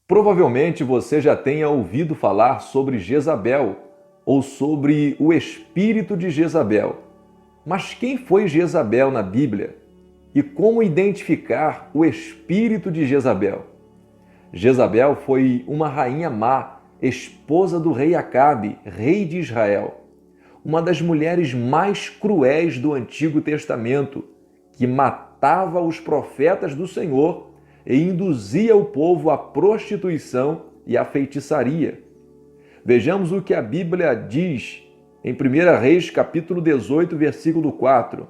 Provavelmente você já tenha ouvido falar sobre Jezabel ou sobre o espírito de Jezabel. Mas quem foi Jezabel na Bíblia? E como identificar o espírito de Jezabel? Jezabel foi uma rainha má, esposa do rei Acabe, rei de Israel. Uma das mulheres mais cruéis do Antigo Testamento, que matava os profetas do Senhor e induzia o povo à prostituição e à feitiçaria. Vejamos o que a Bíblia diz em 1 Reis, capítulo 18, versículo 4.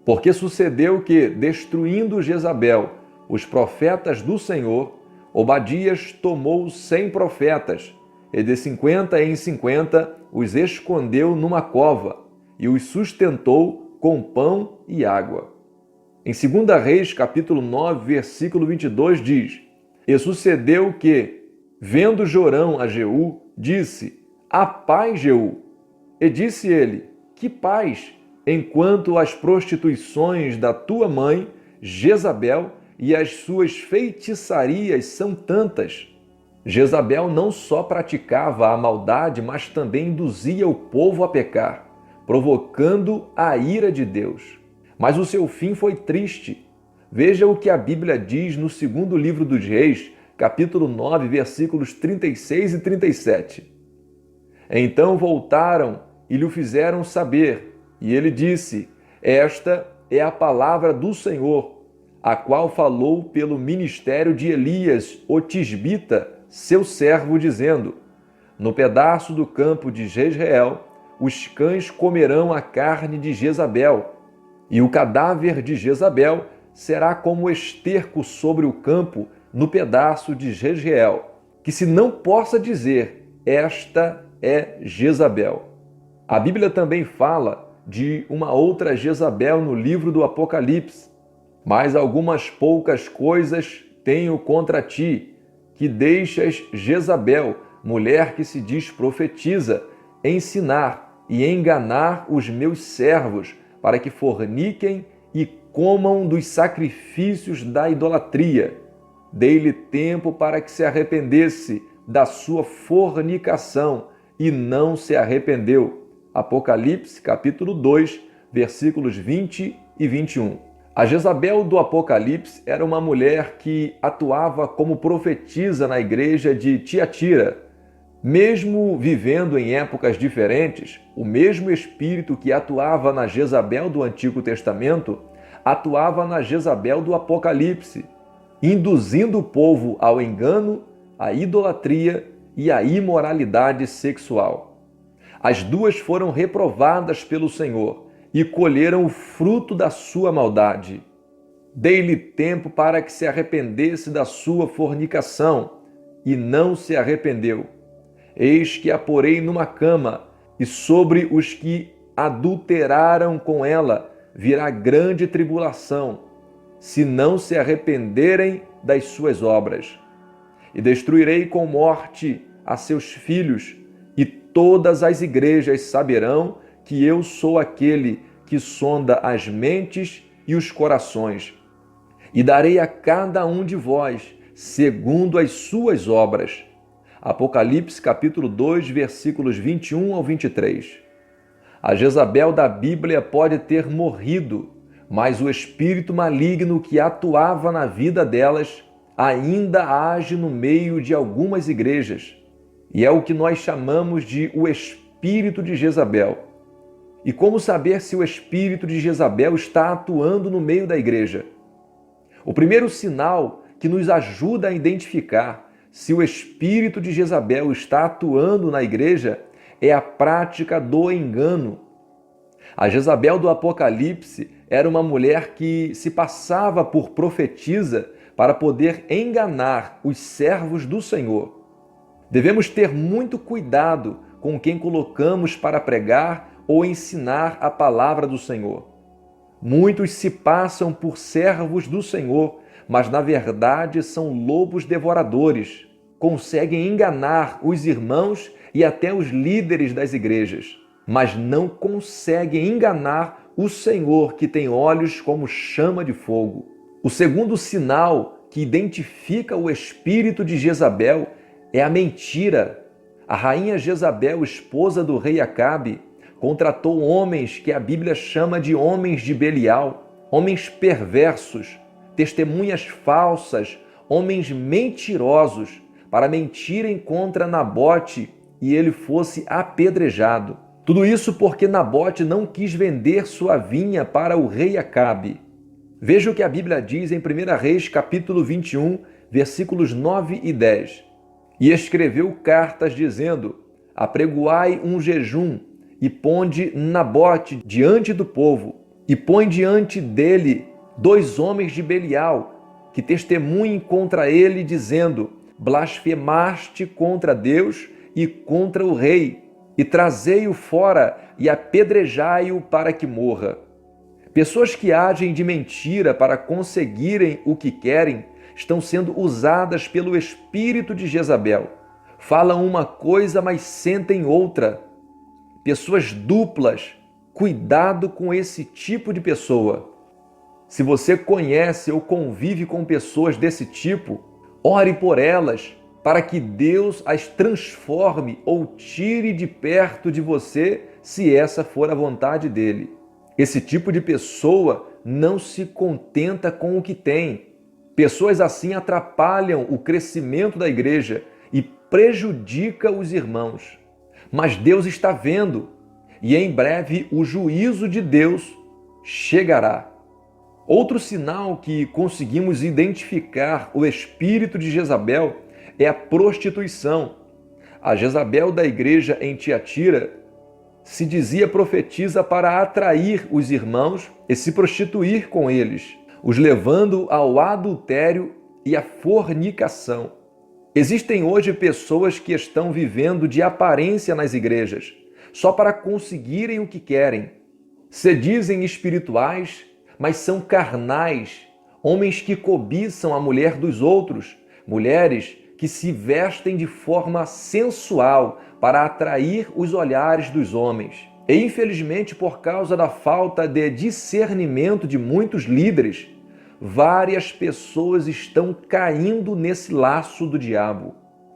Porque sucedeu que, destruindo Jezabel os profetas do Senhor, Obadias tomou 100 profetas, e de 50 em 50 os escondeu numa cova, e os sustentou com pão e água. Em 2 Reis, capítulo 9, versículo 22, diz: E sucedeu que, vendo Jorão a Jeú, disse: A paz, Jeú. E disse ele: Que paz, enquanto as prostituições da tua mãe, Jezabel, e as suas feitiçarias são tantas. Jezabel não só praticava a maldade, mas também induzia o povo a pecar, provocando a ira de Deus. Mas o seu fim foi triste. Veja o que a Bíblia diz no segundo livro dos Reis, capítulo 9, versículos 36 e 37. Então voltaram e lhe fizeram saber, e ele disse: Esta é a palavra do Senhor, a qual falou pelo ministério de Elias, o tisbita, seu servo, dizendo: No pedaço do campo de Jezreel, os cães comerão a carne de Jezabel, e o cadáver de Jezabel será como esterco sobre o campo no pedaço de Jezreel, que se não possa dizer, esta é Jezabel. A Bíblia também fala de uma outra Jezabel no livro do Apocalipse. Mas algumas poucas coisas tenho contra ti, que deixas Jezabel, mulher que se diz profetiza, ensinar e enganar os meus servos, para que forniquem e comam dos sacrifícios da idolatria. Dei-lhe tempo para que se arrependesse da sua fornicação, e não se arrependeu. Apocalipse, capítulo 2, versículos 20 e 21. A Jezabel do Apocalipse era uma mulher que atuava como profetisa na igreja de Tiatira. Mesmo vivendo em épocas diferentes, o mesmo espírito que atuava na Jezabel do Antigo Testamento atuava na Jezabel do Apocalipse, induzindo o povo ao engano, à idolatria e à imoralidade sexual. As duas foram reprovadas pelo Senhor e colheram o fruto da sua maldade. Dei-lhe tempo para que se arrependesse da sua fornicação, e não se arrependeu. Eis que a porei numa cama, e sobre os que adulteraram com ela virá grande tribulação, se não se arrependerem das suas obras. E destruirei com morte a seus filhos, e todas as igrejas saberão que eu sou aquele que sonda as mentes e os corações. E darei a cada um de vós segundo as suas obras. Apocalipse capítulo 2, versículos 21 ao 23. A Jezabel da Bíblia pode ter morrido, mas o espírito maligno que atuava na vida delas ainda age no meio de algumas igrejas. E é o que nós chamamos de o espírito de Jezabel. E como saber se o espírito de Jezabel está atuando no meio da igreja? O primeiro sinal que nos ajuda a identificar se o espírito de Jezabel está atuando na igreja é a prática do engano. A Jezabel do Apocalipse era uma mulher que se passava por profetisa para poder enganar os servos do Senhor. Devemos ter muito cuidado com quem colocamos para pregar ou ensinar a palavra do Senhor. Muitos se passam por servos do Senhor, mas na verdade são lobos devoradores. Conseguem enganar os irmãos e até os líderes das igrejas, mas não conseguem enganar o Senhor, que tem olhos como chama de fogo. O segundo sinal que identifica o espírito de Jezabel é a mentira. A rainha Jezabel, esposa do rei Acabe, contratou homens que a Bíblia chama de homens de Belial, homens perversos, testemunhas falsas, homens mentirosos, para mentirem contra Nabote e ele fosse apedrejado. Tudo isso porque Nabote não quis vender sua vinha para o rei Acabe. Veja o que a Bíblia diz em 1 Reis, capítulo 21, versículos 9 e 10. E escreveu cartas dizendo: apregoai um jejum e ponde Nabote diante do povo, e põe diante dele 2 homens de Belial, que testemunhem contra ele, dizendo: blasfemaste contra Deus e contra o rei, e trazei-o fora e apedrejai-o para que morra. Pessoas que agem de mentira para conseguirem o que querem estão sendo usadas pelo espírito de Jezabel. Falam uma coisa, mas sentem outra. Pessoas duplas. Cuidado com esse tipo de pessoa. Se você conhece ou convive com pessoas desse tipo, ore por elas para que Deus as transforme ou tire de perto de você, se essa for a vontade dele. Esse tipo de pessoa não se contenta com o que tem. Pessoas assim atrapalham o crescimento da igreja e prejudicam os irmãos. Mas Deus está vendo e em breve o juízo de Deus chegará. Outro sinal que conseguimos identificar o espírito de Jezabel é a prostituição. A Jezabel da igreja em Tiatira se dizia profetisa para atrair os irmãos e se prostituir com eles, os levando ao adultério e à fornicação. Existem hoje pessoas que estão vivendo de aparência nas igrejas, só para conseguirem o que querem. Se dizem espirituais, mas são carnais, homens que cobiçam a mulher dos outros, mulheres que se vestem de forma sensual para atrair os olhares dos homens. E infelizmente, por causa da falta de discernimento de muitos líderes, várias pessoas estão caindo nesse laço do diabo.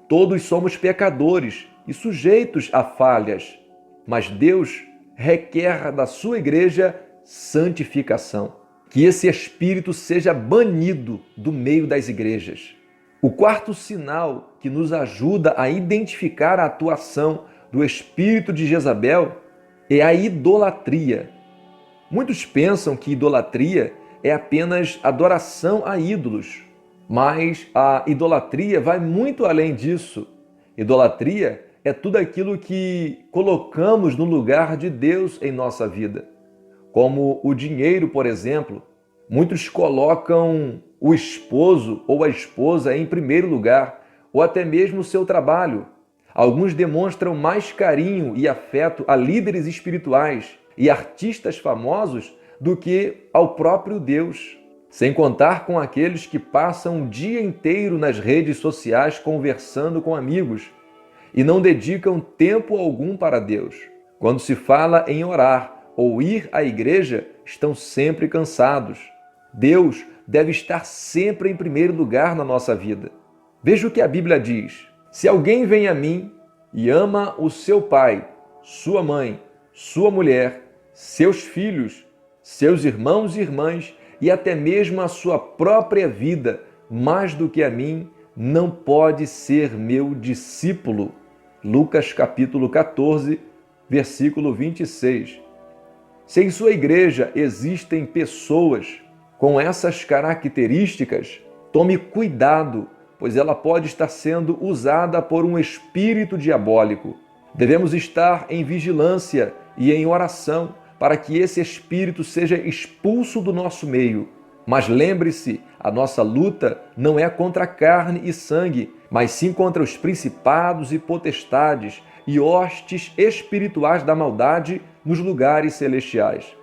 Todos somos pecadores e sujeitos a falhas, mas Deus requer da sua igreja santificação. Que esse espírito seja banido do meio das igrejas. O quarto sinal que nos ajuda a identificar a atuação do espírito de Jezabel é a idolatria. Muitos pensam que idolatria é apenas adoração a ídolos, mas a idolatria vai muito além disso. Idolatria é tudo aquilo que colocamos no lugar de Deus em nossa vida. Como o dinheiro, por exemplo. Muitos colocam o esposo ou a esposa em primeiro lugar, ou até mesmo o seu trabalho. Alguns demonstram mais carinho e afeto a líderes espirituais e artistas famosos do que ao próprio Deus. Sem contar com aqueles que passam o dia inteiro nas redes sociais conversando com amigos e não dedicam tempo algum para Deus. Quando se fala em orar ou ir à igreja, estão sempre cansados. Deus deve estar sempre em primeiro lugar na nossa vida. Veja o que a Bíblia diz: se alguém vem a mim e ama o seu pai, sua mãe, sua mulher, seus filhos, seus irmãos e irmãs e até mesmo a sua própria vida, mais do que a mim, não pode ser meu discípulo. Lucas capítulo 14, versículo 26. Se em sua igreja existem pessoas com essas características, tome cuidado, pois ela pode estar sendo usada por um espírito diabólico. Devemos estar em vigilância e em oração para que esse espírito seja expulso do nosso meio. Mas lembre-se, a nossa luta não é contra carne e sangue, mas sim contra os principados e potestades e hostes espirituais da maldade nos lugares celestiais.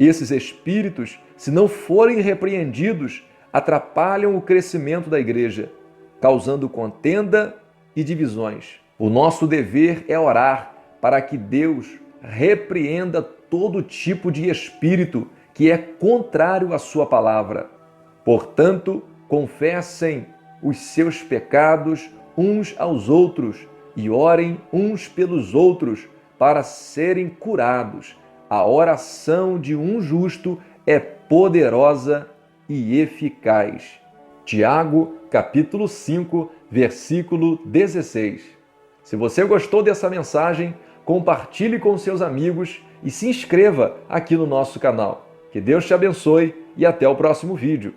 Esses espíritos, se não forem repreendidos, atrapalham o crescimento da igreja, causando contenda e divisões. O nosso dever é orar para que Deus repreenda todo tipo de espírito que é contrário à sua palavra. Portanto, confessem os seus pecados uns aos outros e orem uns pelos outros para serem curados. A oração de um justo é poderosa e eficaz. Tiago, capítulo 5, versículo 16. Se você gostou dessa mensagem, compartilhe com seus amigos e se inscreva aqui no nosso canal. Que Deus te abençoe e até o próximo vídeo.